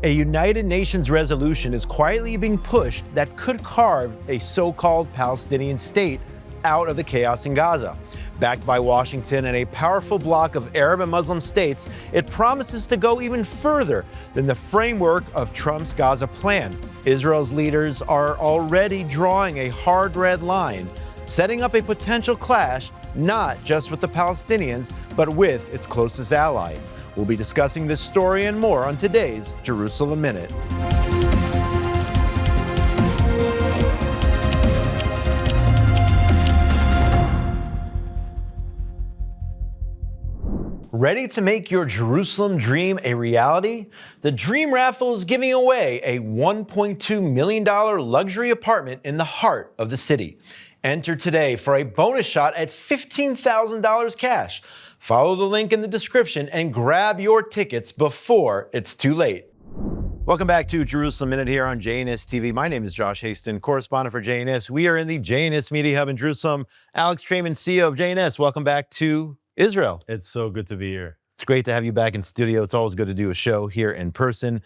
A United Nations resolution is quietly being pushed that could carve a so-called Palestinian state out of the chaos in Gaza. Backed by Washington and a powerful bloc of Arab and Muslim states, it promises to go even further than the framework of Trump's Gaza plan. Israel's leaders are already drawing a hard red line, setting up a potential clash not just with the Palestinians, but with its closest ally. We'll be discussing this story and more on today's Jerusalem Minute. Ready to make your Jerusalem dream a reality? The Dream Raffle is giving away a $1.2 million luxury apartment in the heart of the city. Enter today for a bonus shot at $15,000 cash. Follow the link in the description and grab your tickets before it's too late. Welcome back to Jerusalem Minute here on JNS TV. My name is Josh Hasten, correspondent for JNS. We are in the JNS Media Hub in Jerusalem. Alex Traiman, CEO of JNS, welcome back to Israel. It's so good to be here. It's great to have you back in studio. It's always good to do a show here in person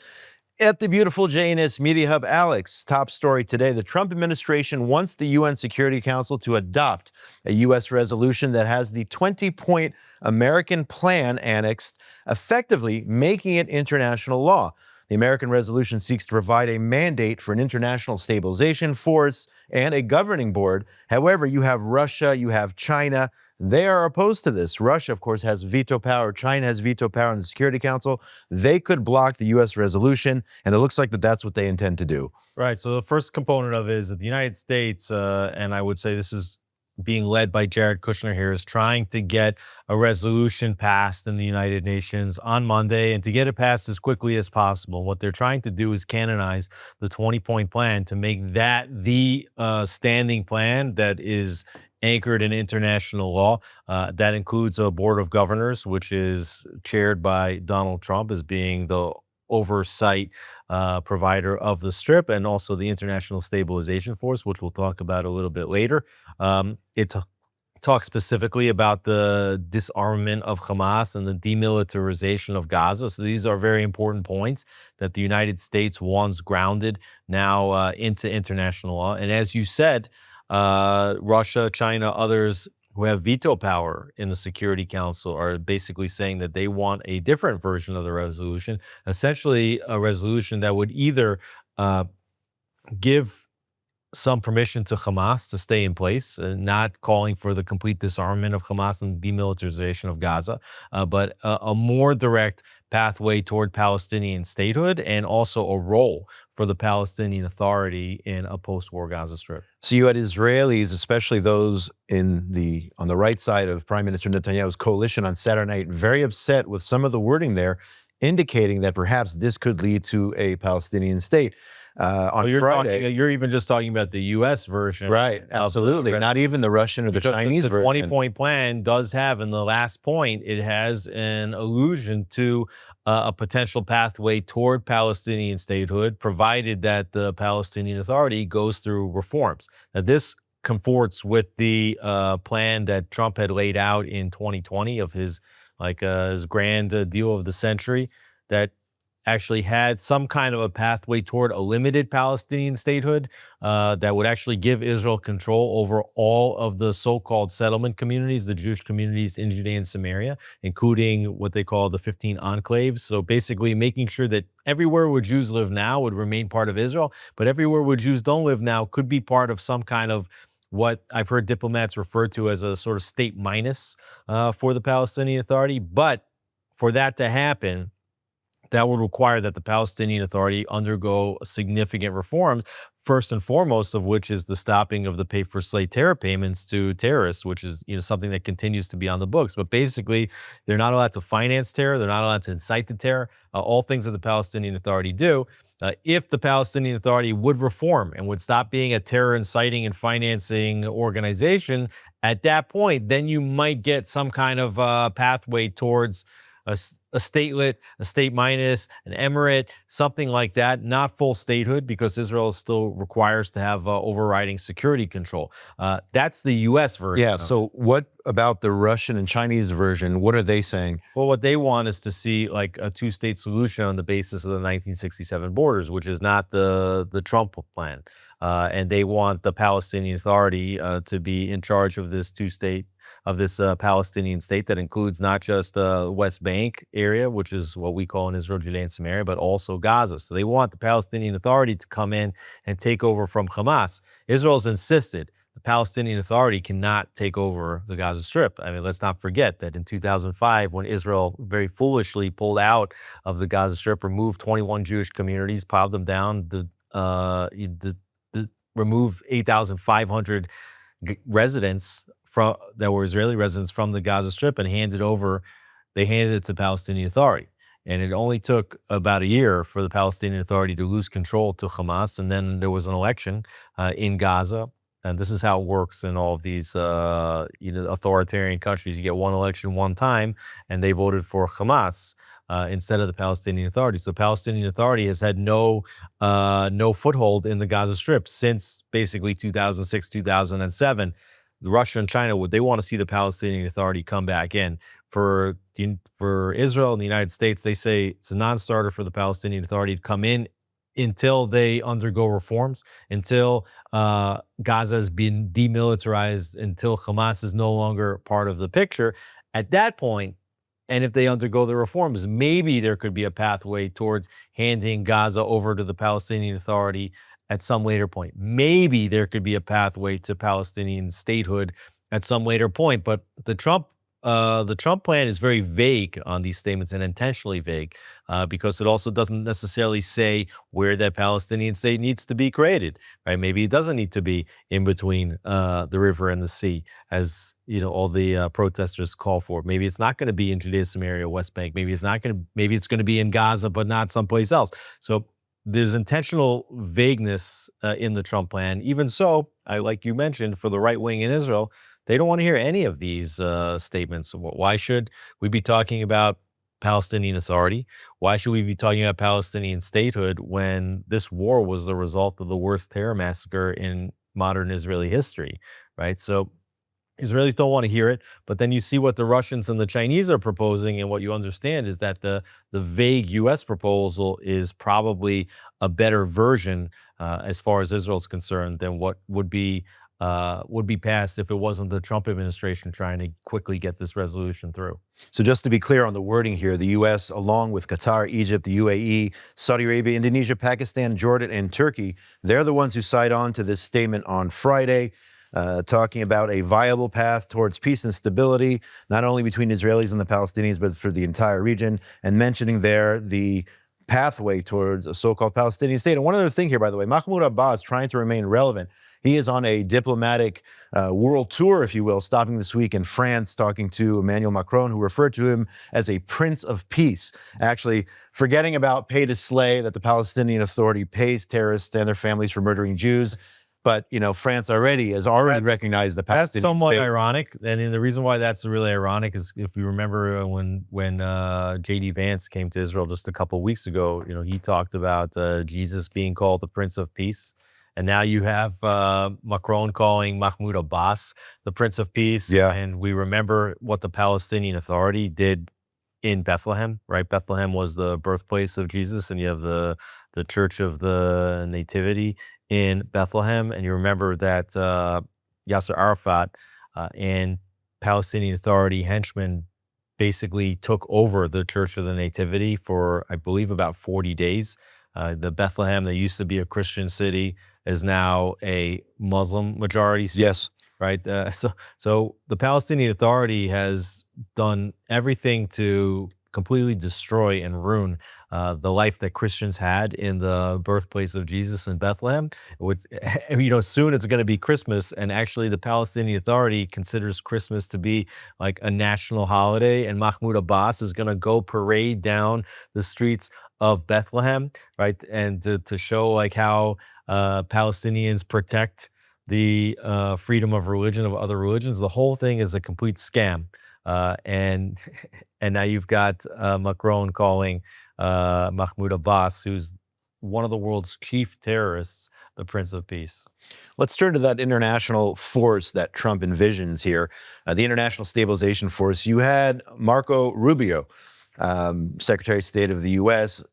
at the beautiful JNS Media Hub. Alex, top story today. The Trump administration wants the UN Security Council to adopt a U.S. resolution that has the 20-point American plan annexed, effectively making it international law. The American resolution seeks to provide a mandate for an international stabilization force and a governing board. However, you have Russia, you have China. They are opposed to this. Russia, of course, has veto power. China has veto power in the Security Council. They could block the U.S. resolution, and it looks like that's what they intend to do. Right. So the first component of it is that the United States, and I would say this is being led by Jared Kushner here, is trying to get a resolution passed in the United Nations on Monday and to get it passed as quickly as possible. What they're trying to do is canonize the 20-point plan to make that the standing plan that is anchored in international law. That includes a board of governors, which is chaired by Donald Trump as being the oversight provider of the Strip, and also the International Stabilization Force, which we'll talk about a little bit later. It talks specifically about the disarmament of Hamas and the demilitarization of Gaza. So these are very important points that the United States wants grounded now into international law. And as you said, Russia, China, others who have veto power in the Security Council are basically saying that they want a different version of the resolution, essentially a resolution that would either give some permission to Hamas to stay in place, not calling for the complete disarmament of Hamas and demilitarization of Gaza, but a more direct pathway toward Palestinian statehood and also a role for the Palestinian Authority in a post-war Gaza Strip. So you had Israelis, especially those on the right side of Prime Minister Netanyahu's coalition on Saturday night, very upset with some of the wording there, indicating that perhaps this could lead to a Palestinian state. On Friday, you're even just talking about the U.S. version. Right, absolutely. Not even the Russian or the Chinese version. The 20-point plan does have, in the last point, it has an allusion to a potential pathway toward Palestinian statehood, provided that the Palestinian Authority goes through reforms. Now, this comforts with the plan that Trump had laid out in 2020 of his grand deal of the century that actually had some kind of a pathway toward a limited Palestinian statehood that would actually give Israel control over all of the so-called settlement communities, the Jewish communities in Judea and Samaria, including what they call the 15 enclaves. So basically making sure that everywhere where Jews live now would remain part of Israel, but everywhere where Jews don't live now could be part of some kind of what I've heard diplomats refer to as a sort of state minus for the Palestinian Authority. But for that to happen, that would require that the Palestinian Authority undergo significant reforms, first and foremost of which is the stopping of the pay-for-slay terror payments to terrorists, which is something that continues to be on the books. But basically, they're not allowed to finance terror. They're not allowed to incite the terror, all things that the Palestinian Authority do. If the Palestinian Authority would reform and would stop being a terror inciting and financing organization, at that point, then you might get some kind of pathway towards a statelet, a state minus, an emirate, something like that, not full statehood, because Israel still requires to have overriding security control. That's the U.S. version. Yeah, so what about the Russian and Chinese version? What are they saying? Well, what they want is to see like a two-state solution on the basis of the 1967 borders, which is not the Trump plan. And they want the Palestinian Authority to be in charge of this Palestinian state that includes not just the West Bank area, which is what we call in Israel, Judea and Samaria, but also Gaza. So they want the Palestinian Authority to come in and take over from Hamas. Israel's insisted the Palestinian Authority cannot take over the Gaza Strip. I mean, let's not forget that in 2005, when Israel very foolishly pulled out of the Gaza Strip, removed 21 Jewish communities, piled them down, removed 8,500 residents that were Israeli residents from the Gaza Strip and handed it to the Palestinian Authority. And it only took about a year for the Palestinian Authority to lose control to Hamas. And then there was an election in Gaza. And this is how it works in all of these, authoritarian countries. You get one election one time, and they voted for Hamas instead of the Palestinian Authority. So the Palestinian Authority has had no foothold in the Gaza Strip since basically 2006, 2007. Russia and China, they want to see the Palestinian Authority come back in. For Israel and the United States, they say it's a non-starter for the Palestinian Authority to come in until they undergo reforms, until Gaza has been demilitarized, until Hamas is no longer part of the picture. At that point, and if they undergo the reforms, maybe there could be a pathway towards handing Gaza over to the Palestinian Authority at some later point. Maybe there could be a pathway to Palestinian statehood at some later point. But the Trump plan is very vague on these statements, and intentionally vague, because it also doesn't necessarily say where that Palestinian state needs to be created. Right? Maybe it doesn't need to be in between the river and the sea, as all the protesters call for. Maybe it's not going to be in Judea, Samaria, West Bank. Maybe it's going to be in Gaza, but not someplace else. So there's intentional vagueness in the Trump plan. Even so, like you mentioned, for the right wing in Israel, they don't want to hear any of these statements. Why should we be talking about Palestinian Authority? Why should we be talking about Palestinian statehood when this war was the result of the worst terror massacre in modern Israeli history, right? So Israelis don't want to hear it, but then you see what the Russians and the Chinese are proposing, and what you understand is that the vague U.S. proposal is probably a better version as far as Israel's concerned than what would be passed if it wasn't the Trump administration trying to quickly get this resolution through. So just to be clear on the wording here, the U.S., along with Qatar, Egypt, the UAE, Saudi Arabia, Indonesia, Pakistan, Jordan, and Turkey, they're the ones who signed on to this statement on Friday, talking about a viable path towards peace and stability, not only between Israelis and the Palestinians, but for the entire region, and mentioning there the pathway towards a so-called Palestinian state. And one other thing here, by the way, Mahmoud Abbas, trying to remain relevant, he is on a diplomatic world tour, if you will, stopping this week in France, talking to Emmanuel Macron, who referred to him as a Prince of Peace, actually forgetting about pay to slay, that the Palestinian Authority pays terrorists and their families for murdering Jews. But, France has already recognized the Palestinian That's somewhat state. ironic. And the reason why that's really ironic is if you remember when J.D. Vance came to Israel just a couple of weeks ago, he talked about Jesus being called the Prince of Peace. And now you have Macron calling Mahmoud Abbas the Prince of Peace. Yeah. And we remember what the Palestinian Authority did in Bethlehem, right? Bethlehem was the birthplace of Jesus, and you have the Church of the Nativity in Bethlehem. And you remember that Yasser Arafat and Palestinian Authority henchmen basically took over the Church of the Nativity for, I believe, about 40 days. The Bethlehem, that used to be a Christian city, is now a Muslim majority city. Yes. Right. So the Palestinian Authority has done everything to completely destroy and ruin the life that Christians had in the birthplace of Jesus in Bethlehem. Soon it's going to be Christmas, and actually the Palestinian Authority considers Christmas to be like a national holiday, and Mahmoud Abbas is going to go parade down the streets of Bethlehem, right, and to show like how Palestinians protect the freedom of religion of other religions. The whole thing is a complete scam, and now you've got Macron calling Mahmoud Abbas, who's one of the world's chief terrorists, the Prince of Peace. Let's turn to that international force that Trump envisions here, the International Stabilization Force. You had Marco Rubio, Secretary of State of the U.S.,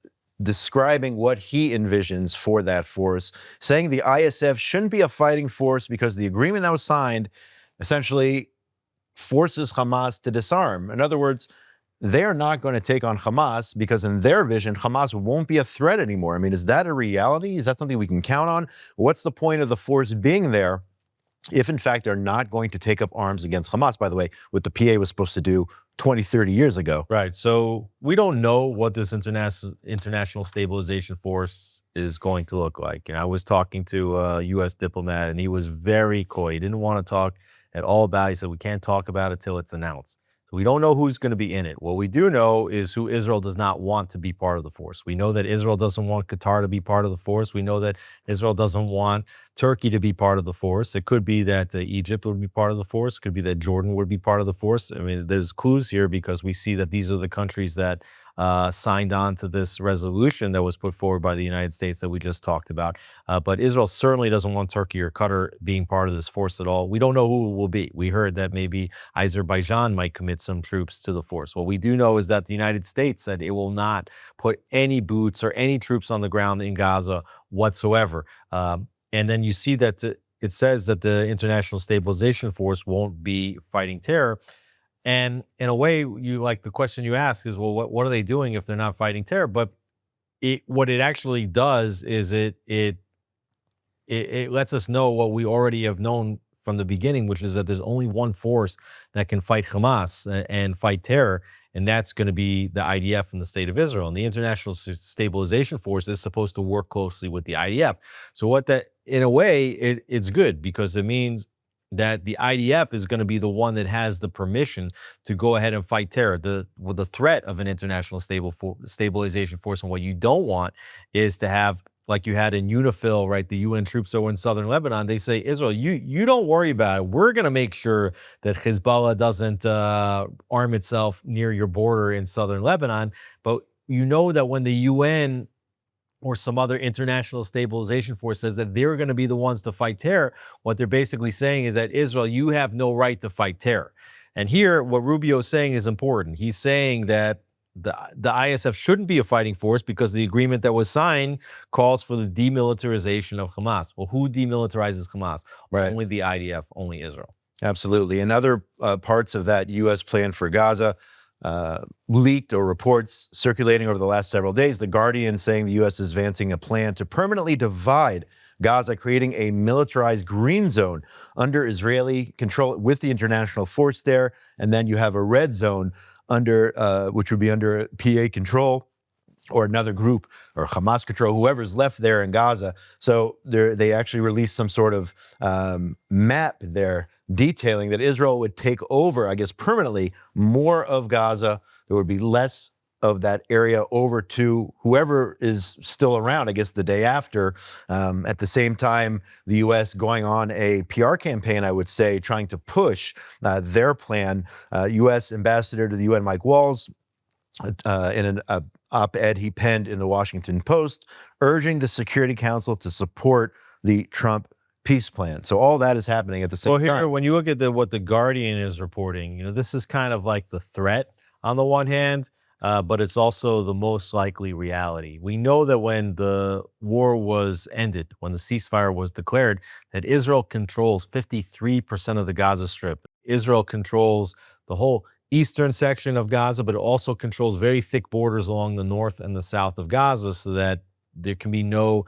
describing what he envisions for that force, saying the ISF shouldn't be a fighting force because the agreement that was signed essentially forces Hamas to disarm. In other words, they're not going to take on Hamas because in their vision, Hamas won't be a threat anymore. I mean, is that a reality? Is that something we can count on? What's the point of the force being there if, in fact, they're not going to take up arms against Hamas? By the way, what the PA was supposed to do 20, 30 years ago. Right. So we don't know what this international stabilization force is going to look like. And I was talking to a U.S. diplomat, and he was very coy. He didn't want to talk at all about it. He said, we can't talk about it till it's announced. So we don't know who's going to be in it. What we do know is who Israel does not want to be part of the force. We know that Israel doesn't want Qatar to be part of the force. We know that Israel doesn't want Turkey to be part of the force. It could be that Egypt would be part of the force. It could be that Jordan would be part of the force. I mean, there's clues here because we see that these are the countries that signed on to this resolution that was put forward by the United States that we just talked about. But Israel certainly doesn't want Turkey or Qatar being part of this force at all. We don't know who it will be. We heard that maybe Azerbaijan might commit some troops to the force. What we do know is that the United States said it will not put any boots or any troops on the ground in Gaza whatsoever. And then you see that it says that the International Stabilization Force won't be fighting terror. And in a way, you like the question you ask is, well, what are they doing if they're not fighting terror? But what it actually does is it lets us know what we already have known from the beginning, which is that there's only one force that can fight Hamas and fight terror, and that's going to be the IDF in the state of Israel. And the International Stabilization Force is supposed to work closely with the IDF. So what that, in a way, it's good because it means that the IDF is going to be the one that has the permission to go ahead and fight terror. With the threat of an international stabilization force, and what you don't want is to have, like you had in UNIFIL, right, the UN troops that were in southern Lebanon. They say, Israel, you don't worry about it. We're going to make sure that Hezbollah doesn't arm itself near your border in southern Lebanon. But you know that when the UN or some other international stabilization force says that they're going to be the ones to fight terror, what they're basically saying is that, Israel, you have no right to fight terror. And here, what Rubio is saying is important. He's saying that the ISF shouldn't be a fighting force because the agreement that was signed calls for the demilitarization of Hamas. Well, who demilitarizes Hamas? Right. Only the IDF, only Israel. Absolutely. And other parts of that U.S. plan for Gaza leaked, or reports circulating over the last several days. The Guardian saying the U.S. is advancing a plan to permanently divide Gaza, creating a militarized green zone under Israeli control with the international force there. And then you have a red zone under, which would be under PA control, or another group, or Hamas control, whoever's left there in Gaza. So they actually released some sort of map there detailing that Israel would take over, I guess, permanently more of Gaza. There would be less of that area over to whoever is still around, I guess, the day after. At the same time, the U.S. going on a PR campaign, I would say, trying to push their plan. U.S. Ambassador to the UN, Mike Walls, in an op-ed he penned in the Washington Post, urging the Security Council to support the Trump peace plan. So all that is happening at the same time. Well, here, when you look at what the Guardian is reporting, this is kind of like the threat on the one hand, but it's also the most likely reality. We know that when the war was ended, when the ceasefire was declared, that Israel controls 53% of the Gaza Strip. Israel controls the whole eastern section of Gaza, but it also controls very thick borders along the north and the south of Gaza, so that there can be no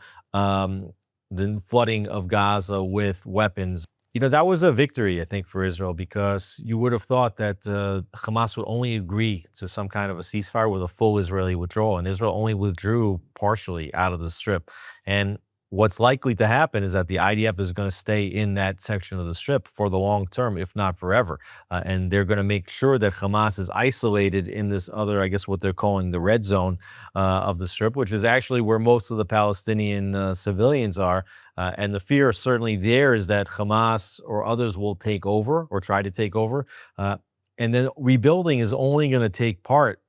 the flooding of Gaza with weapons. That was a victory, I think, for Israel, because you would have thought that Hamas would only agree to some kind of a ceasefire with a full Israeli withdrawal, and Israel only withdrew partially out of the Strip. And what's likely to happen is that the IDF is going to stay in that section of the Strip for the long term, if not forever. And they're going to make sure that Hamas is isolated in this other, I guess what they're calling the red zone of the Strip, which is actually where most of the Palestinian civilians are. And the fear certainly there is that Hamas or others will take over or try to take over. And then rebuilding is only going to take part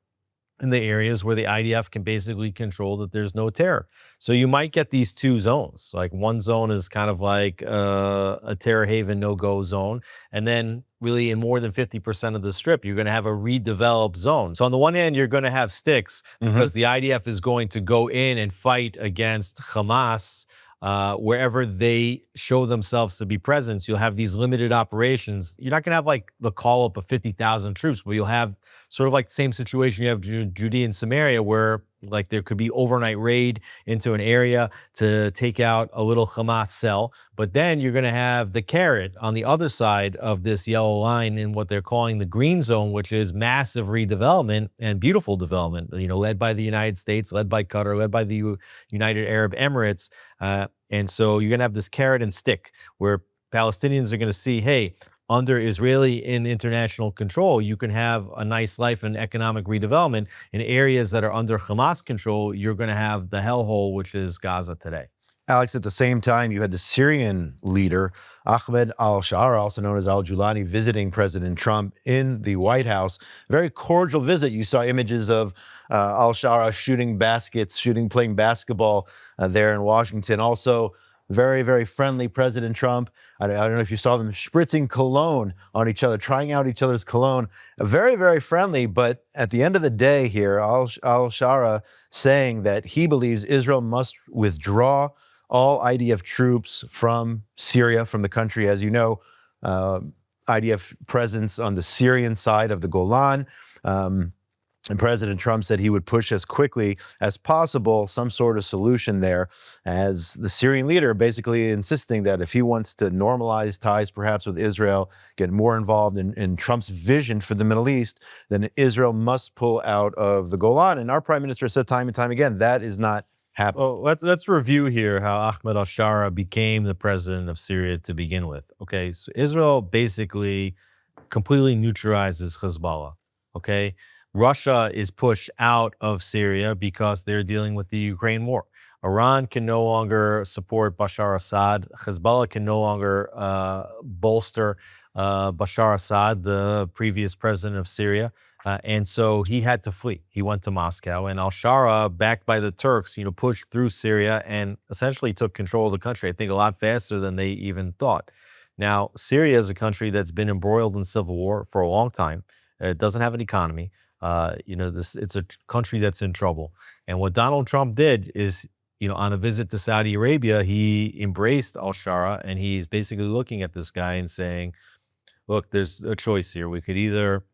in the areas where the IDF can basically control that there's no terror. So you might get these two zones. Like one zone is kind of like a terror haven, no-go zone. And then really in more than 50% of the strip, you're going to have a redeveloped zone. So on the one hand, you're going to have sticks because the IDF is going to go in and fight against Hamas wherever they show themselves to be present. So you'll have these limited operations. You're not going to have like the call up of 50,000 troops, but you'll have sort of like the same situation you have Judea and Samaria, where like there could be overnight raid into an area to take out a little Hamas cell. But then you're going to have the carrot on the other side of this yellow line in what they're calling the green zone, which is massive redevelopment and beautiful development, led by the United States, led by Qatar, led by the United Arab Emirates. And so you're going to have this carrot and stick where Palestinians are going to see, hey, under Israeli and international control, you can have a nice life and economic redevelopment. In areas that are under Hamas control, you're going to have the hellhole, which is Gaza today. Alex, at the same time, you had the Syrian leader, Ahmed al-Shara, also known as al-Julani, visiting President Trump in the White House. Very cordial visit. You saw images of al-Shara shooting baskets, playing basketball there in Washington. Also, very, very friendly President Trump. I don't know if you saw them spritzing cologne on each other, trying out each other's cologne. Very, very friendly. But at the end of the day here, al-Shara saying that he believes Israel must withdraw all IDF troops from Syria, from the country. As you know, IDF presence on the Syrian side of the Golan. And President Trump said he would push as quickly as possible some sort of solution there, as the Syrian leader basically insisting that if he wants to normalize ties perhaps with Israel, get more involved in Trump's vision for the Middle East, then Israel must pull out of the Golan. And our prime minister said time and time again, that is not happening. Well, let's review here how Ahmed al-Shara became the president of Syria to begin with. Okay, so Israel basically completely neutralizes Hezbollah. Okay. Russia is pushed out of Syria because they're dealing with the Ukraine war. Iran can no longer support Bashar Assad. Hezbollah can no longer bolster Bashar Assad, the previous president of Syria. And so he had to flee. He went to Moscow, and al-Shara, backed by the Turks, pushed through Syria and essentially took control of the country, I think a lot faster than they even thought. Now, Syria is a country that's been embroiled in civil war for a long time. It doesn't have an economy. It's a country that's in trouble. And what Donald Trump did is, on a visit to Saudi Arabia, he embraced al-Shara, and he's basically looking at this guy and saying, look, there's a choice here. We could either,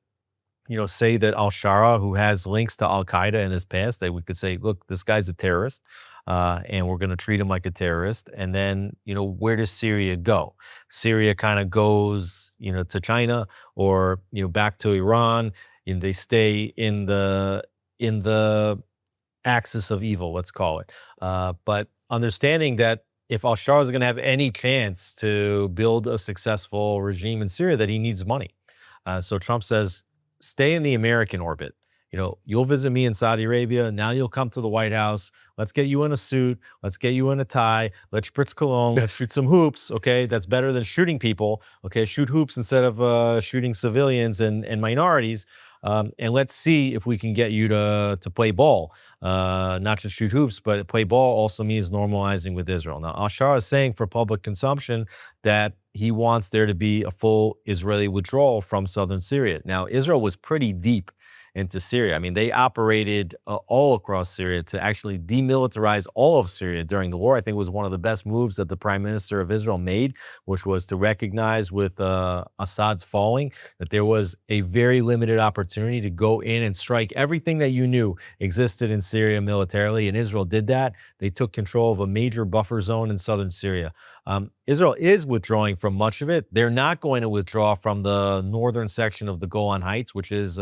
say that al-Shara, who has links to al-Qaeda in his past, that we could say, look, this guy's a terrorist, and we're going to treat him like a terrorist. And then, where does Syria go? Syria kind of goes, to China or, back to Iran. And they stay in the axis of evil, let's call it. But understanding that if al-Shara is going to have any chance to build a successful regime in Syria, that he needs money. So Trump says, stay in the American orbit. You'll visit me in Saudi Arabia. Now you'll come to the White House. Let's get you in a suit. Let's get you in a tie. Let's spritz cologne. Let's shoot some hoops. Okay, that's better than shooting people. Okay, shoot hoops instead of shooting civilians and minorities. And let's see if we can get you to play ball, not just shoot hoops, but play ball also means normalizing with Israel. Now, al-Shara is saying for public consumption that he wants there to be a full Israeli withdrawal from southern Syria. Now, Israel was pretty deep into Syria. I mean, they operated all across Syria to actually demilitarize all of Syria during the war. I think it was one of the best moves that the prime minister of Israel made, which was to recognize with Assad's falling that there was a very limited opportunity to go in and strike everything that you knew existed in Syria militarily, and Israel did that. They took control of a major buffer zone in southern Syria. Israel is withdrawing from much of it. They're not going to withdraw from the northern section of the Golan Heights, which is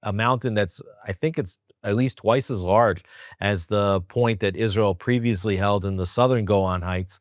a mountain that's, I think it's at least twice as large as the point that Israel previously held in the southern Golan Heights.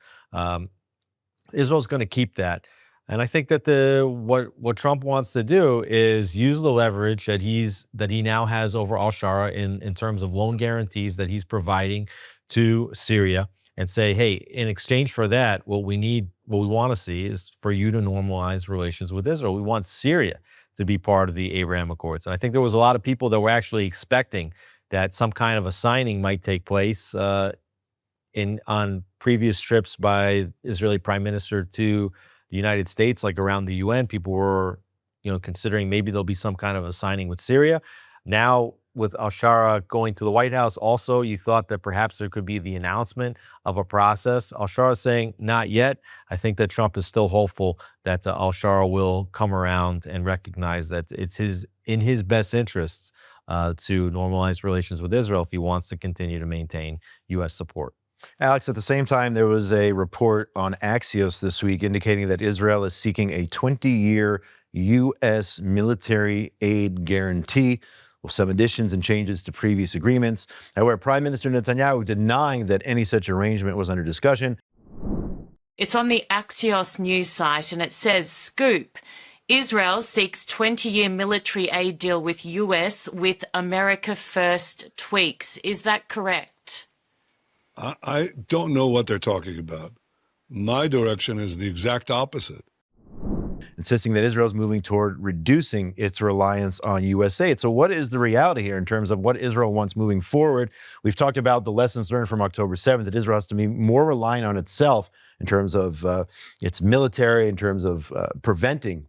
Israel's going to keep that. And I think that what Trump wants to do is use the leverage that he now has over al-Shara in terms of loan guarantees that he's providing to Syria, and say, hey, in exchange for that, what we want to see is for you to normalize relations with Israel. We want Syria to be part of the Abraham Accords. And I think there was a lot of people that were actually expecting that some kind of a signing might take place on previous trips by Israeli Prime Minister to the United States, like around the UN. People were, considering maybe there'll be some kind of a signing with Syria. Now, with al-Shara going to the White House, also, you thought that perhaps there could be the announcement of a process. Al-Shara is saying not yet. I think that Trump is still hopeful that al-Shara will come around and recognize that it's in his best interests to normalize relations with Israel if he wants to continue to maintain U.S. support. Alex, at the same time, there was a report on Axios this week indicating that Israel is seeking a 20-year U.S. military aid guarantee, with some additions and changes to previous agreements. However, Prime Minister Netanyahu denying that any such arrangement was under discussion. It's on the Axios news site, and it says, Scoop, Israel seeks 20-year military aid deal with U.S. with America first tweaks. Is that correct? I don't know what they're talking about. My direction is the exact opposite. Insisting that Israel is moving toward reducing its reliance on U.S. aid. So what is the reality here in terms of what Israel wants moving forward? We've talked about the lessons learned from October 7th, that Israel has to be more reliant on itself in terms of its military, in terms of preventing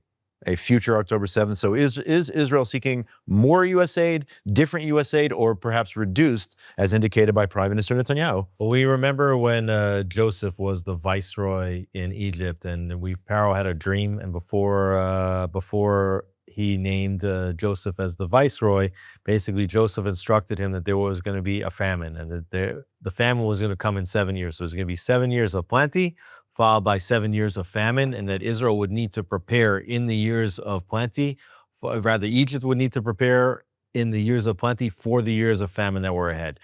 a future October 7th. So is Israel seeking more U.S. aid, different U.S. aid, or perhaps reduced, as indicated by Prime Minister Netanyahu? Well, we remember when Joseph was the viceroy in Egypt, and Pharaoh had a dream, and before he named Joseph as the viceroy, basically Joseph instructed him that there was going to be a famine, and that the famine was going to come in 7 years. So it was going to be 7 years of plenty, followed by 7 years of famine, and that Israel would need to prepare in the years of plenty. Rather, Egypt would need to prepare in the years of plenty for the years of famine that were ahead.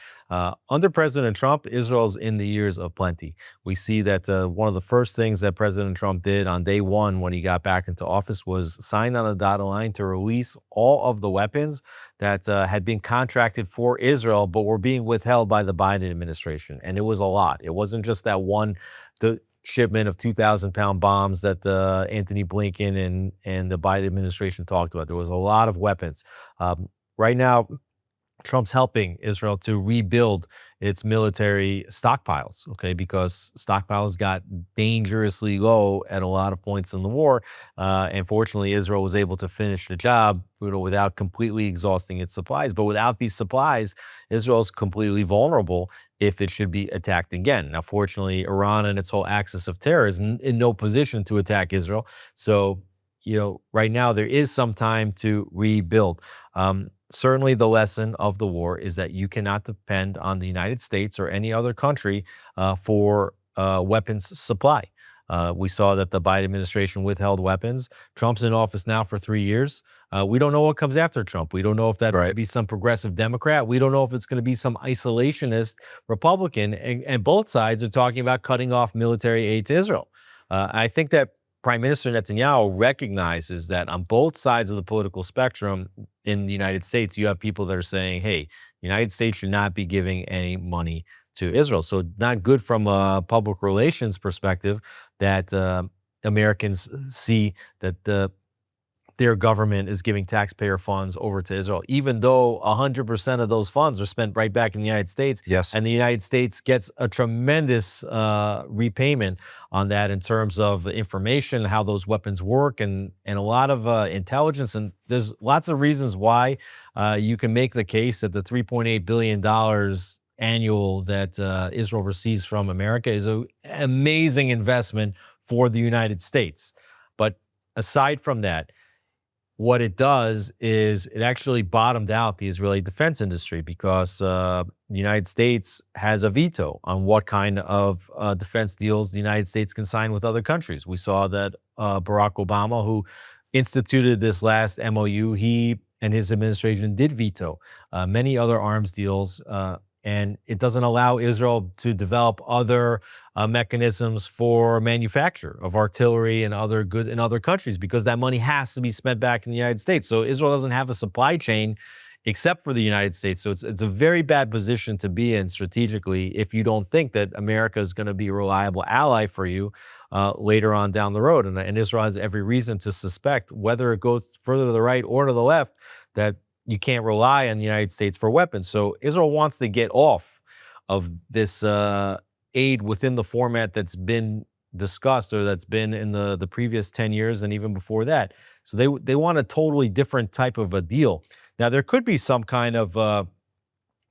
Under President Trump, Israel's in the years of plenty. We see that one of the first things that President Trump did on day one when he got back into office was sign on a dotted line to release all of the weapons that had been contracted for Israel, but were being withheld by the Biden administration. And it was a lot. It wasn't just that the shipment of 2,000-pound bombs that Anthony Blinken and the Biden administration talked about. There was a lot of weapons. Right now, Trump's helping Israel to rebuild its military stockpiles, okay, because stockpiles got dangerously low at a lot of points in the war. And fortunately, Israel was able to finish the job without completely exhausting its supplies. But without these supplies, Israel is completely vulnerable if it should be attacked again. Now, fortunately, Iran and its whole axis of terror is in no position to attack Israel. So, right now there is some time to rebuild. Certainly the lesson of the war is that you cannot depend on the United States or any other country for weapons supply. We saw that the Biden administration withheld weapons. Trump's in office now for 3 years. We don't know what comes after Trump. We don't know if that's going to be some progressive Democrat. We don't know if it's going to be some isolationist Republican. And both sides are talking about cutting off military aid to Israel. I think that Prime Minister Netanyahu recognizes that on both sides of the political spectrum in the United States, you have people that are saying, hey, the United States should not be giving any money to Israel. So not good from a public relations perspective that Americans see that their government is giving taxpayer funds over to Israel, even though 100% of those funds are spent right back in the United States. Yes. And the United States gets a tremendous repayment on that in terms of information, how those weapons work, and a lot of intelligence. And there's lots of reasons why you can make the case that the $3.8 billion annual that Israel receives from America is an amazing investment for the United States. But aside from that, what it does is it actually bottomed out the Israeli defense industry because the United States has a veto on what kind of defense deals the United States can sign with other countries. We saw that Barack Obama, who instituted this last MOU, he and his administration did veto many other arms deals, and it doesn't allow Israel to develop other mechanisms for manufacture of artillery and other goods in other countries because that money has to be spent back in the United States. So Israel doesn't have a supply chain except for the United States. So it's a very bad position to be in strategically if you don't think that America is going to be a reliable ally for you later on down the road. And Israel has every reason to suspect, whether it goes further to the right or to the left, that you can't rely on the United States for weapons. So Israel wants to get off of this aid within the format that's been discussed or that's been in the previous 10 years and even before that. So they want a totally different type of a deal. Now, there could be some kind of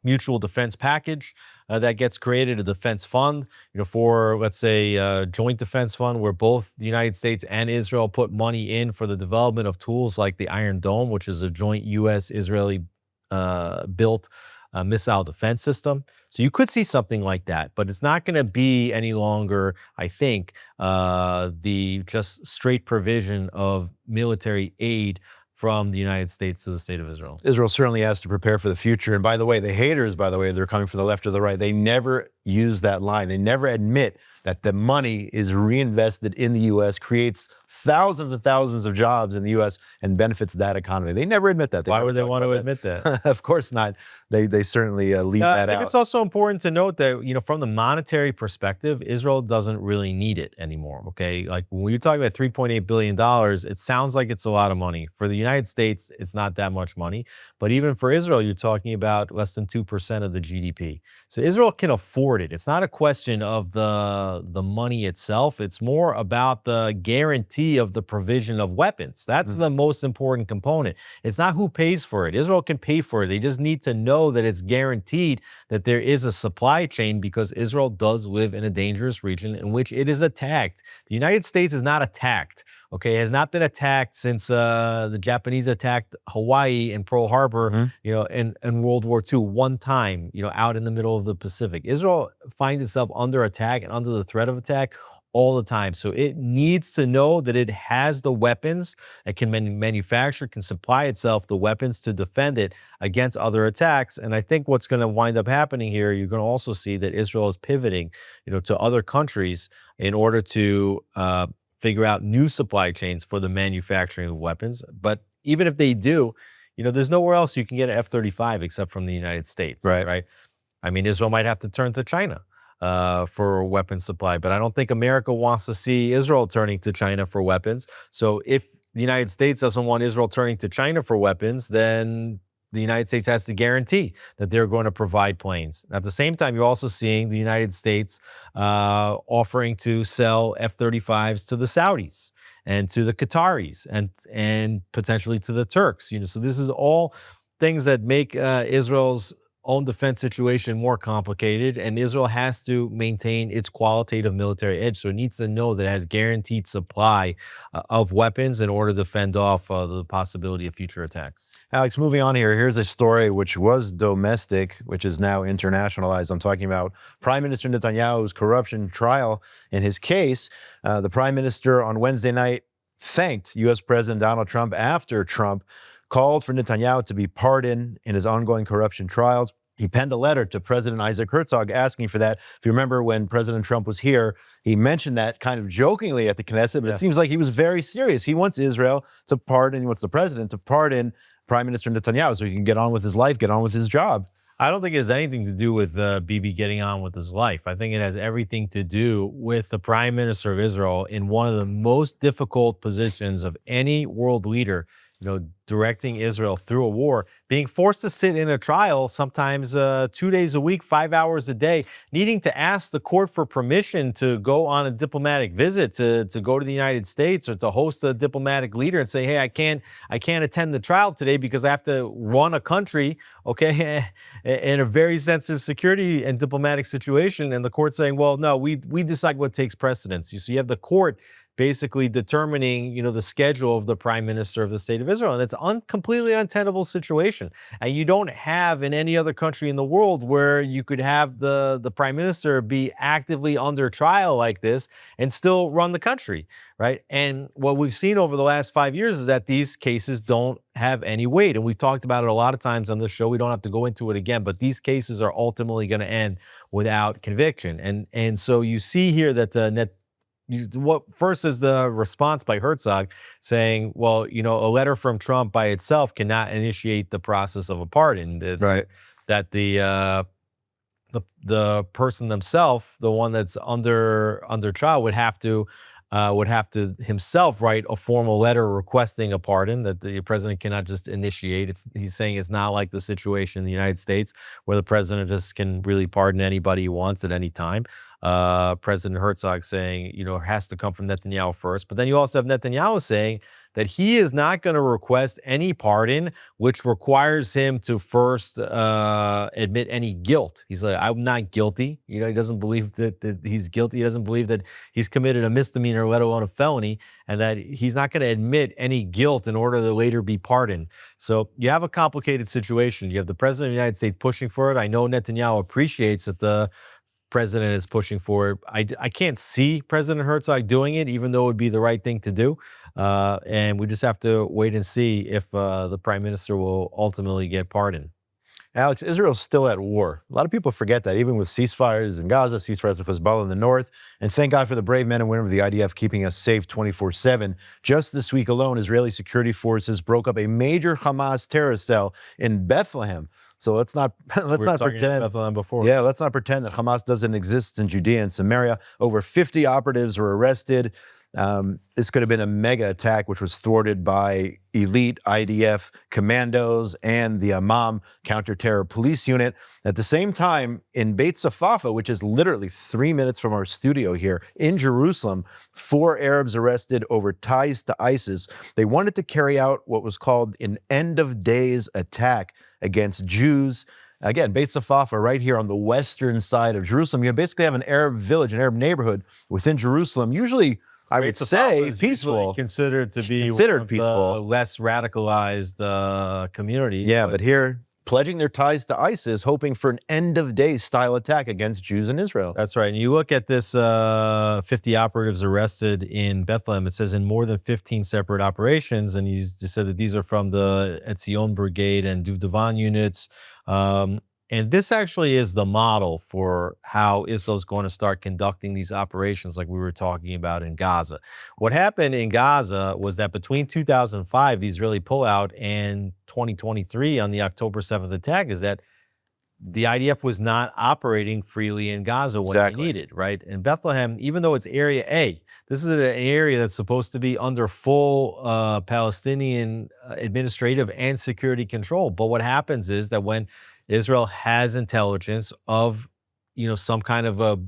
mutual defense package that gets created, a defense fund, for, let's say, a joint defense fund where both the United States and Israel put money in for the development of tools like the Iron Dome, which is a joint U.S. Israeli built missile defense system. So you could see something like that, but it's not going to be any longer, I think, the just straight provision of military aid from the United States to the state of Israel. Israel certainly has to prepare for the future. And by the way, the haters, they're coming from the left or the right. They never use that line. They never admit that the money is reinvested in the U.S., creates thousands and thousands of jobs in the U.S. and benefits that economy. They never admit that. Why would they want to admit that? Of course not. They certainly leave that out. I think it's also important to note that, from the monetary perspective, Israel doesn't really need it anymore, okay? Like when you're talking about $3.8 billion, it sounds like it's a lot of money. For the United States, it's not that much money. But even for Israel, you're talking about less than 2% of the GDP. So Israel can afford it. It's not a question of the money itself. It's more about the guarantee of the provision of weapons. That's the most important component. It's not who pays for it. Israel can pay for it. They just need to know that it's guaranteed that there is a supply chain, because Israel does live in a dangerous region in which it is attacked. The United States is not attacked. Okay, it has not been attacked since the Japanese attacked Hawaii and Pearl Harbor, in World War II, one time, out in the middle of the Pacific. Israel finds itself under attack and under the threat of attack all the time. So it needs to know that it has the weapons, it can manufacture, can supply itself the weapons to defend it against other attacks. And I think what's going to wind up happening here, you're going to also see that Israel is pivoting, to other countries in order to figure out new supply chains for the manufacturing of weapons. But even if they do, there's nowhere else you can get an F-35 except from the United States, right? I mean, Israel might have to turn to China for weapons supply, but I don't think America wants to see Israel turning to China for weapons. So if the United States doesn't want Israel turning to China for weapons, then the United States has to guarantee that they're going to provide planes. At the same time, you're also seeing the United States offering to sell F-35s to the Saudis and to the Qataris and potentially to the Turks. So this is all things that make Israel's own defense situation more complicated, and Israel has to maintain its qualitative military edge. So it needs to know that it has guaranteed supply of weapons in order to fend off the possibility of future attacks. Alex, moving on here, here's a story which was domestic, which is now internationalized. I'm talking about Prime Minister Netanyahu's corruption trial. In his case, the Prime Minister on Wednesday night thanked U.S. President Donald Trump after Trump called for Netanyahu to be pardoned in his ongoing corruption trials. He penned a letter to President Isaac Herzog asking for that. If you remember when President Trump was here, he mentioned that kind of jokingly at the Knesset, but it seems like he was very serious. He wants Israel to pardon, he wants the president to pardon Prime Minister Netanyahu so he can get on with his life, get on with his job. I don't think it has anything to do with Bibi getting on with his life. I think it has everything to do with the Prime Minister of Israel in one of the most difficult positions of any world leader, directing Israel through a war, being forced to sit in a trial sometimes 2 days a week, 5 hours a day, needing to ask the court for permission to go on a diplomatic visit, to go to the United States or to host a diplomatic leader and say, hey, I can't attend the trial today because I have to run a country, okay, in a very sensitive security and diplomatic situation. And the court saying, well, no, we decide what takes precedence. So you have the court basically determining, the schedule of the Prime Minister of the State of Israel. And it's a completely untenable situation. And you don't have in any other country in the world where you could have the Prime Minister be actively under trial like this and still run the country, right? And what we've seen over the last 5 years is that these cases don't have any weight. And we've talked about it a lot of times on this show. We don't have to go into it again, but these cases are ultimately going to end without conviction. And so you see here that what first is the response by Herzog saying, well, a letter from Trump by itself cannot initiate the process of a pardon. Right. That the person themselves, the one that's under trial, would have to himself write a formal letter requesting a pardon that the president cannot just initiate. He's saying it's not like the situation in the United States where the president just can really pardon anybody he wants at any time. President Herzog saying, it has to come from Netanyahu first. But then you also have Netanyahu saying that he is not going to request any pardon, which requires him to first admit any guilt. He's like, I'm not guilty. He doesn't believe that he's guilty. He doesn't believe that he's committed a misdemeanor, let alone a felony, and that he's not going to admit any guilt in order to later be pardoned. So you have a complicated situation. You have the president of the United States pushing for it. I know Netanyahu appreciates that the president is pushing for it. I can't see President Herzog doing it, even though it would be the right thing to do. And we just have to wait and see if the prime minister will ultimately get pardoned. Alex, Israel's still at war. A lot of people forget that, even with ceasefires in Gaza, ceasefires with Hezbollah in the north. And thank God for the brave men and women of the IDF keeping us safe 24/7. Just this week alone, Israeli security forces broke up a major Hamas terrorist cell in Bethlehem. So let's not pretend. Bethlehem before. Yeah, let's not pretend that Hamas doesn't exist in Judea and Samaria. Over 50 operatives were arrested. This could have been a mega attack, which was thwarted by elite IDF commandos and the Amam counter-terror police unit. At the same time, in Beit Safafa, which is literally 3 minutes from our studio here in Jerusalem, 4 Arabs arrested over ties to ISIS. They wanted to carry out what was called an end-of-days attack against Jews. Again, Beit Safafa, right here on the western side of Jerusalem. You basically have an Arab village, an Arab neighborhood within Jerusalem, usually I would say peaceful. Considered to be peaceful. The less radicalized communities. Yeah, but here, pledging their ties to ISIS, hoping for an end-of-day style attack against Jews in Israel. That's right. And you look at this 50 operatives arrested in Bethlehem. It says in more than 15 separate operations. And you just said that these are from the Etzion Brigade and Duvdevan units. And this actually is the model for how Israel's going to start conducting these operations like we were talking about in Gaza. What happened in Gaza was that between 2005, the Israeli pullout, and 2023 on the October 7th attack is that the IDF was not operating freely in Gaza when they needed, right? In Bethlehem, even though it's Area A, this is an area that's supposed to be under full Palestinian administrative and security control. But what happens is that when Israel has intelligence of, some kind of a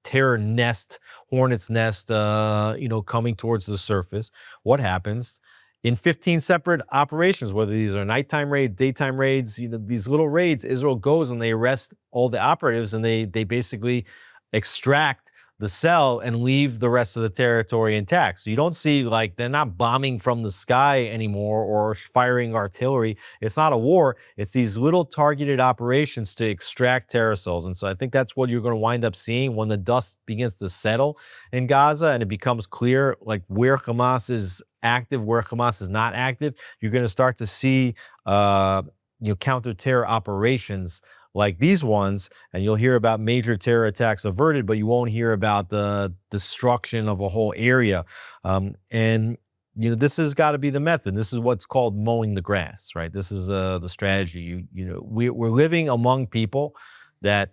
terror nest, hornet's nest, coming towards the surface, what happens? In 15 separate operations, whether these are nighttime raids, daytime raids, these little raids, Israel goes and they arrest all the operatives and they basically extract the cell and leave the rest of the territory intact. So you don't see, they're not bombing from the sky anymore or firing artillery. It's not a war. It's these little targeted operations to extract terror cells. And so I think that's what you're going to wind up seeing when the dust begins to settle in Gaza and it becomes clear, where Hamas is active, where Hamas is not active. You're going to start to see, counter-terror operations like these ones, and you'll hear about major terror attacks averted, but you won't hear about the destruction of a whole area. This has got to be the method. This is what's called mowing the grass, right? This is the strategy. We're living among people that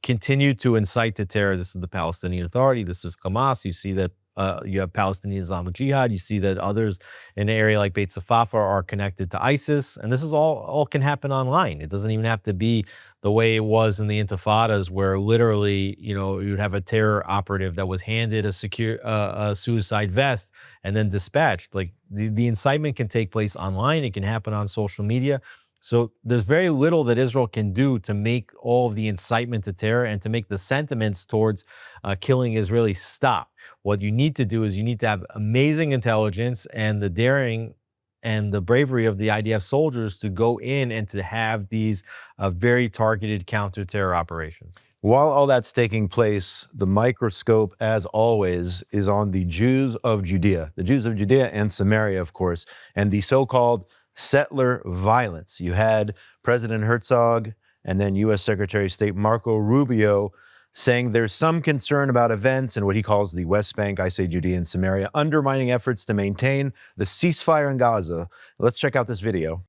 continue to incite to terror. This is the Palestinian Authority. This is Hamas. You see that you have Palestinian Islamic Jihad. You see that others in an area like Beit Safafa are connected to ISIS. And this is all can happen online. It doesn't even have to be the way it was in the Intifadas, where literally, you'd have a terror operative that was handed a suicide vest and then dispatched. The incitement can take place online. It can happen on social media. So there's very little that Israel can do to make all of the incitement to terror and to make the sentiments towards killing Israelis stop. What you need to do is you need to have amazing intelligence and the daring and the bravery of the IDF soldiers to go in and to have these very targeted counter-terror operations. While all that's taking place, the microscope, as always, is on the Jews of Judea. The Jews of Judea and Samaria, of course, and the so-called settler violence. You had President Herzog and then U.S. Secretary of State Marco Rubio saying there's some concern about events in what he calls the West Bank, I say Judea and Samaria, undermining efforts to maintain the ceasefire in Gaza. Let's check out this video.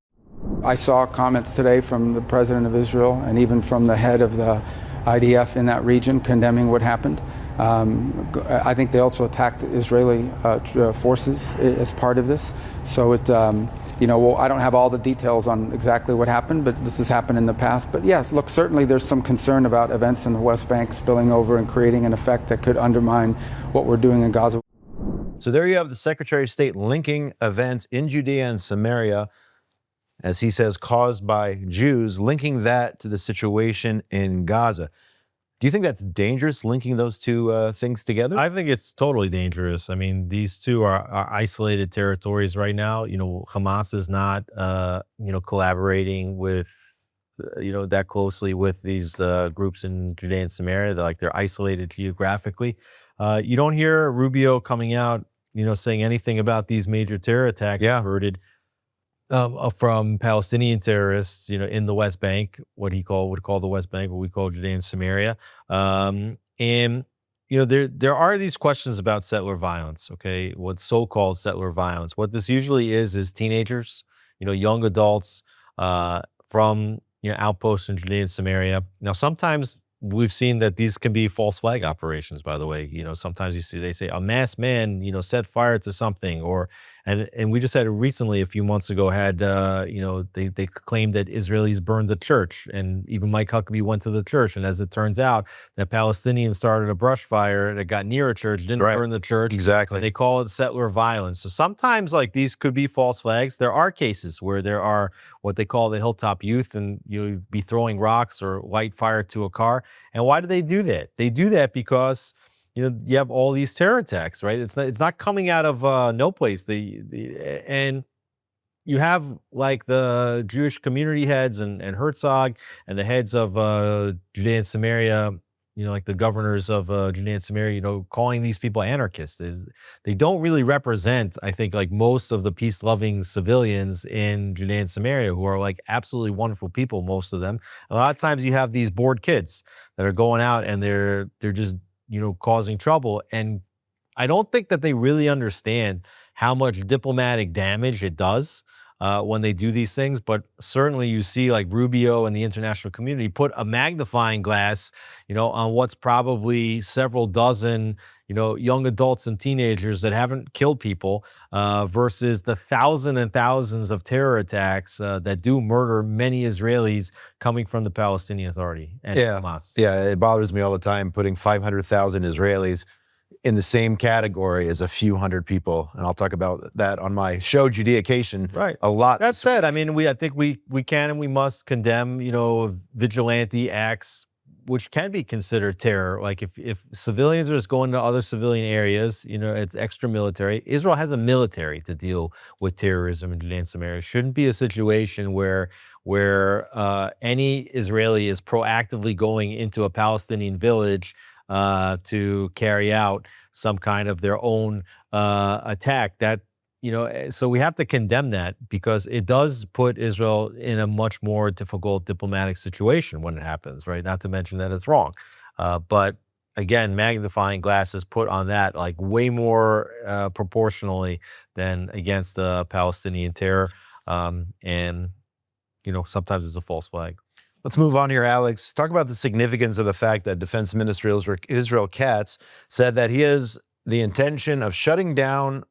I saw comments today from the president of Israel and even from the head of the IDF in that region condemning what happened. I think they also attacked Israeli forces as part of this. So it, well, I don't have all the details on exactly what happened, but this has happened in the past. But yes, look, certainly there's some concern about events in the West Bank spilling over and creating an effect that could undermine what we're doing in Gaza. So there you have the Secretary of State linking events in Judea and Samaria, as he says, caused by Jews, linking that to the situation in Gaza. Do you think that's dangerous, linking those two things together? I think it's totally dangerous. I mean, these two are isolated territories right now. Hamas is not, collaborating with, that closely with these groups in Judea and Samaria. They're isolated geographically. You don't hear Rubio coming out, saying anything about these major terror attacks averted from Palestinian terrorists, in the West Bank, what he would call the West Bank, what we call Judea and Samaria. There are these questions about settler violence, okay? What's so-called settler violence. What this usually is teenagers, young adults from, outposts in Judea and Samaria. Now, sometimes we've seen that these can be false flag operations, by the way. Sometimes they say a masked man, set fire to something, and we just had recently, a few months ago, they claimed that Israelis burned the church, and even Mike Huckabee went to the church. And as it turns out, that Palestinians started a brush fire that got near a church, didn't burn the church. Exactly. And they call it settler violence. So sometimes these could be false flags. There are cases where there are what they call the hilltop youth, and you'd be throwing rocks or light fire to a car. And why do they do that? They do that because you have all these terror attacks, right? It's not coming out of no place. And you have the Jewish community heads and Herzog and the heads of Judea and Samaria, the governors of Judea and Samaria, calling these people anarchists. They don't really represent, I think, most of the peace-loving civilians in Judea and Samaria, who are absolutely wonderful people, most of them. A lot of times you have these bored kids that are going out and they're just causing trouble. And I don't think that they really understand how much diplomatic damage it does when they do these things. But certainly you see Rubio and the international community put a magnifying glass, on what's probably several dozen, young adults and teenagers that haven't killed people versus the thousands and thousands of terror attacks that do murder many Israelis coming from the Palestinian Authority and Hamas. Yeah, it bothers me all the time putting 500,000 Israelis in the same category as a few hundred people. And I'll talk about that on my show, Judeacation, a lot. That said, I mean, I think we can and we must condemn, vigilante acts, which can be considered terror. If civilians are just going to other civilian areas, it's extra military. Israel has a military to deal with terrorism in Judea and Samaria. It shouldn't be a situation where any Israeli is proactively going into a Palestinian village to carry out some kind of their own attack. So we have to condemn that because it does put Israel in a much more difficult diplomatic situation when it happens, right? Not to mention that it's wrong. But again, magnifying glass is put on that way more proportionally than against Palestinian terror. And sometimes it's a false flag. Let's move on here, Alex. Talk about the significance of the fact that Defense Minister Israel Katz said that he has the intention of shutting down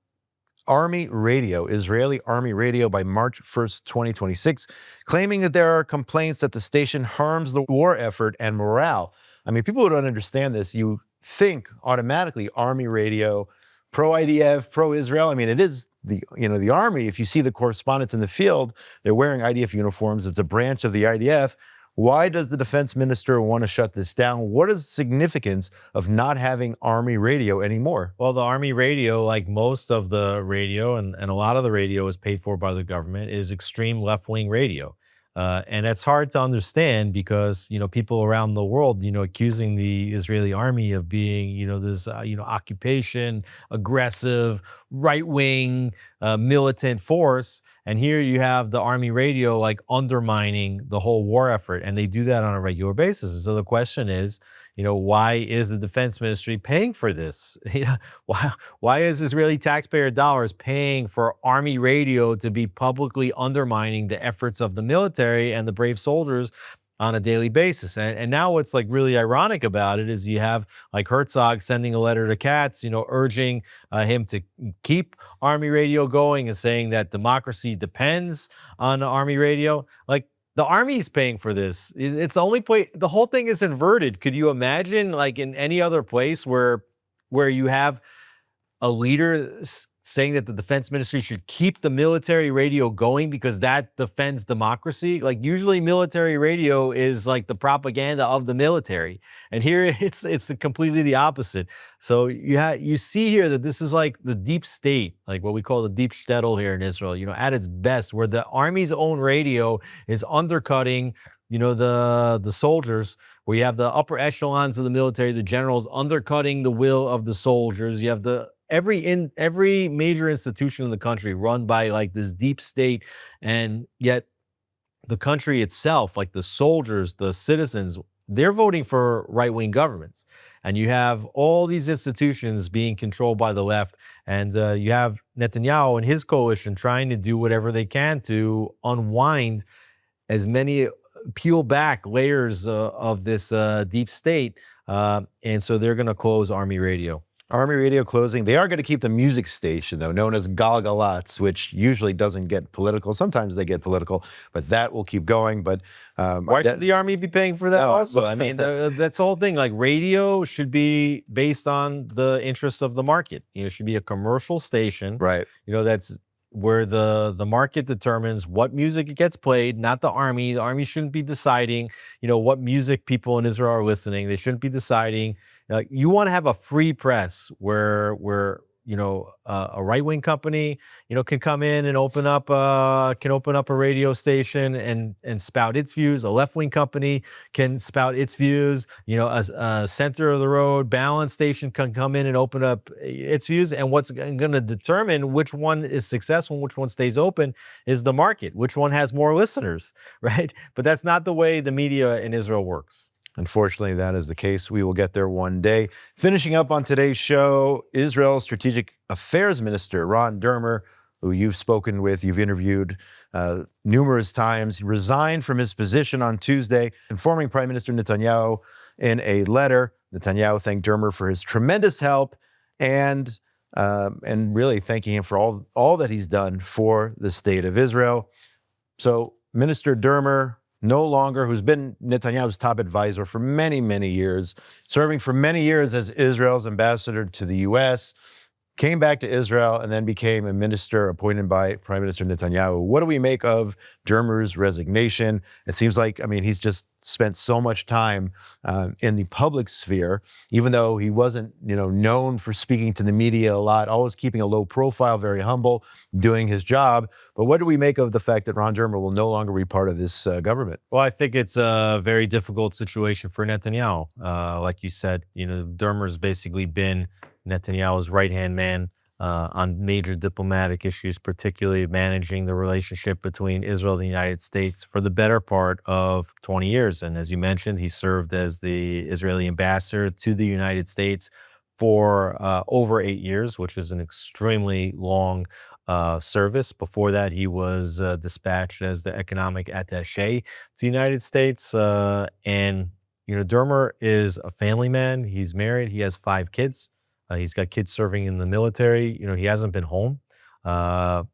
Army radio, Israeli Army radio, by March 1st, 2026, claiming that there are complaints that the station harms the war effort and morale. I mean, people who don't understand this, you think automatically Army radio, pro-IDF, pro-Israel. I mean, it is the Army. If you see the correspondents in the field, they're wearing IDF uniforms. It's a branch of the IDF. Why does the defense minister want to shut this down? What is the significance of not having Army radio anymore? Well, the Army radio, like most of the radio, and a lot of the radio is paid for by the government, is extreme left-wing radio. And that's hard to understand because, people around the world, accusing the Israeli army of being, this, occupation, aggressive, right-wing, militant force. And here you have the Army radio undermining the whole war effort. And they do that on a regular basis. And so the question is, why is the defense ministry paying for this? Why is Israeli taxpayer dollars paying for army radio to be publicly undermining the efforts of the military and the brave soldiers on a daily basis? And now what's like really ironic about it is you have like Herzog sending a letter to Katz, urging him to keep army radio going and saying that democracy depends on army radio. Like, the army is paying for this. It's the only place. The whole thing is inverted. Could you imagine, like in any other place where you have a leader saying that the defense ministry should keep the military radio going because that defends democracy? Like, usually military radio is like the propaganda of the military, and here it's completely the opposite. So you see here that this is like the deep state, like what we call the deep shtetl here in Israel, at its best, where the army's own radio is undercutting the soldiers, where you have the upper echelons of the military, the generals undercutting the will of the soldiers. You have every major institution in the country run by like this deep state, and yet the country itself, like the soldiers, the citizens, they're voting for right-wing governments. And you have all these institutions being controlled by the left, and you have Netanyahu and his coalition trying to do whatever they can to unwind as many, peel back layers of this deep state. And so they're going to close army radio. Army radio closing. They are going to keep the music station, though, known as Galatz, which usually doesn't get political. Sometimes they get political, but that will keep going. But why should the army be paying for that also? I mean, that's the whole thing. Like, radio should be based on the interests of the market. It should be a commercial station. Right. That's where the market determines what music gets played, not the army. The army shouldn't be deciding, what music people in Israel are listening. They shouldn't be deciding. You want to have a free press where a right-wing company, can come in and open up a radio station and spout its views. A left-wing company can spout its views. A center of the road balanced station can come in and open up its views. And what's going to determine which one is successful and which one stays open is the market, which one has more listeners, right? But that's not the way the media in Israel works. Unfortunately, that is the case. We will get there one day. Finishing up on today's show, Israel's Strategic Affairs Minister, Ron Dermer, who you've spoken with, you've interviewed numerous times, resigned from his position on Tuesday, informing Prime Minister Netanyahu in a letter. Netanyahu thanked Dermer for his tremendous help and really thanking him for all that he's done for the state of Israel. So Minister Dermer, no longer, who's been Netanyahu's top advisor for many, many years, serving for many years as Israel's ambassador to the U.S., came back to Israel and then became a minister appointed by Prime Minister Netanyahu. What do we make of Dermer's resignation? It seems like, he's just spent so much time in the public sphere, even though he wasn't, known for speaking to the media a lot, always keeping a low profile, very humble, doing his job. But what do we make of the fact that Ron Dermer will no longer be part of this government? Well, I think it's a very difficult situation for Netanyahu. Like you said, Dermer's basically been Netanyahu's right-hand man on major diplomatic issues, particularly managing the relationship between Israel and the United States for the better part of 20 years. And as you mentioned, he served as the Israeli ambassador to the United States for over 8 years, which is an extremely long service. Before that, he was dispatched as the economic attaché to the United States. And Dermer is a family man. He's married. He has 5 kids. He's got kids serving in the military. He hasn't been home. At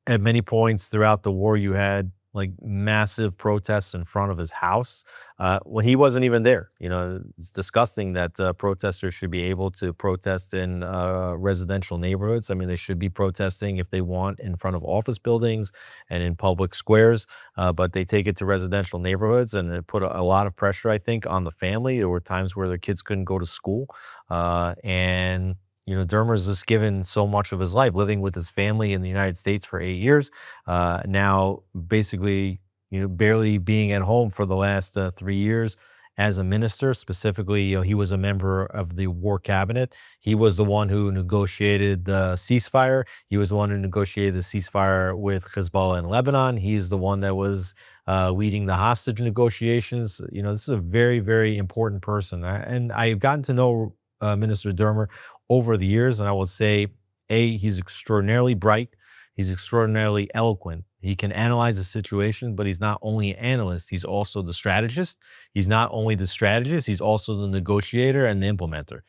many points throughout the war, you had like massive protests in front of his house when he wasn't even there. It's disgusting that protesters should be able to protest in residential neighborhoods. They should be protesting if they want in front of office buildings and in public squares, but they take it to residential neighborhoods, and it put a lot of pressure, I think, on the family. There were times where their kids couldn't go to school, and Dermer's just given so much of his life living with his family in the United States for 8 years. Now, basically, barely being at home for the last 3 years. as a minister. Specifically, he was a member of the war cabinet. He was the one who negotiated the ceasefire. He was the one who negotiated the ceasefire with Hezbollah in Lebanon. He's the one that was leading the hostage negotiations. This is a very, very important person. And I've gotten to know Minister Dermer over the years, and I will say, he's extraordinarily bright. He's extraordinarily eloquent. He can analyze the situation, but he's not only an analyst, he's also the strategist. He's not only the strategist, he's also the negotiator and the implementer.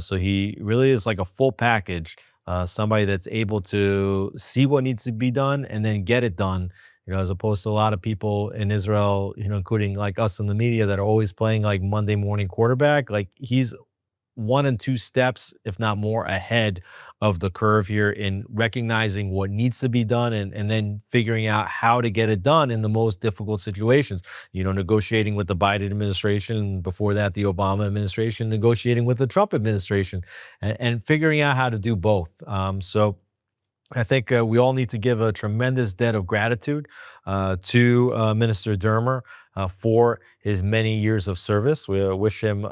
So he really is like a full package, somebody that's able to see what needs to be done and then get it done, as opposed to a lot of people in Israel, including like us in the media that are always playing like Monday morning quarterback. Like he's 1 and 2 steps, if not more, ahead of the curve here in recognizing what needs to be done and then figuring out how to get it done in the most difficult situations. Negotiating with the Biden administration, before that, the Obama administration, negotiating with the Trump administration, and figuring out how to do both. So I think we all need to give a tremendous debt of gratitude to Minister Dermer for his many years of service. We wish him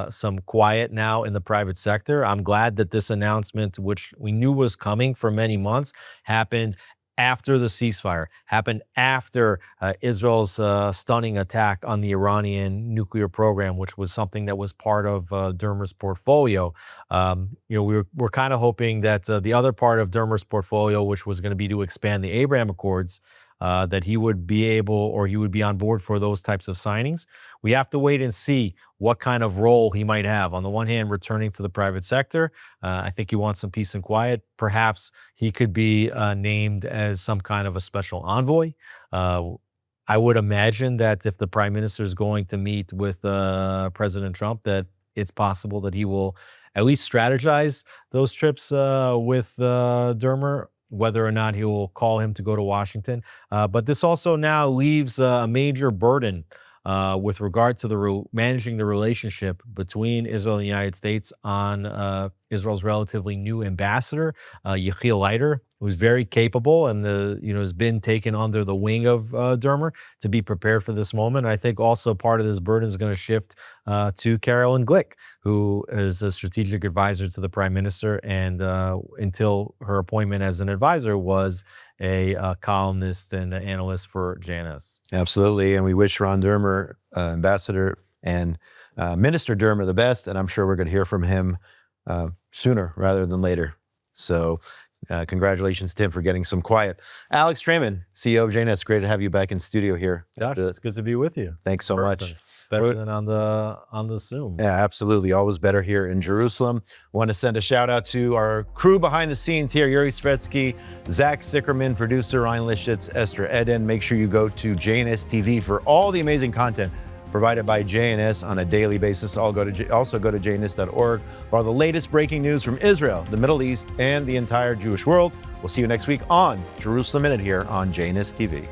some quiet now in the private sector. I'm glad that this announcement, which we knew was coming for many months, happened after the ceasefire, happened after Israel's stunning attack on the Iranian nuclear program, which was something that was part of Dermer's portfolio. We're kind of hoping that the other part of Dermer's portfolio, which was going to be to expand the Abraham Accords, that he would be able, or he would be on board for those types of signings. We have to wait and see what kind of role he might have. On the one hand, returning to the private sector. I think he wants some peace and quiet. Perhaps he could be named as some kind of a special envoy. I would imagine that if the prime minister is going to meet with President Trump, that it's possible that he will at least strategize those trips with Dermer, whether or not he will call him to go to Washington. But this also now leaves a major burden with regard to managing the relationship between Israel and the United States on Israel's relatively new ambassador, Yechiel Leiter, who's very capable and has been taken under the wing of Dermer to be prepared for this moment. I think also part of this burden is going to shift to Carolyn Glick, who is a strategic advisor to the prime minister, and until her appointment as an advisor was a columnist and an analyst for JNS. Absolutely, and we wish Ron Dermer, Ambassador and Minister Dermer, the best, and I'm sure we're going to hear from him sooner rather than later. So congratulations to him for getting some quiet. Alex Traiman, CEO of JNS, great to have you back in studio here. Josh, it's good to be with you. Thanks so much. It's better than on the Zoom. Yeah, absolutely. Always better here in Jerusalem. Want to send a shout out to our crew behind the scenes here, Yuri Svetsky, Zach Sickerman, producer Ryan Lishitz, Esther Eden. Make sure you go to JNS TV for all the amazing content provided by JNS on a daily basis. Also go to jns.org for all the latest breaking news from Israel, the Middle East, and the entire Jewish world. We'll see you next week on Jerusalem Minute here on JNS TV.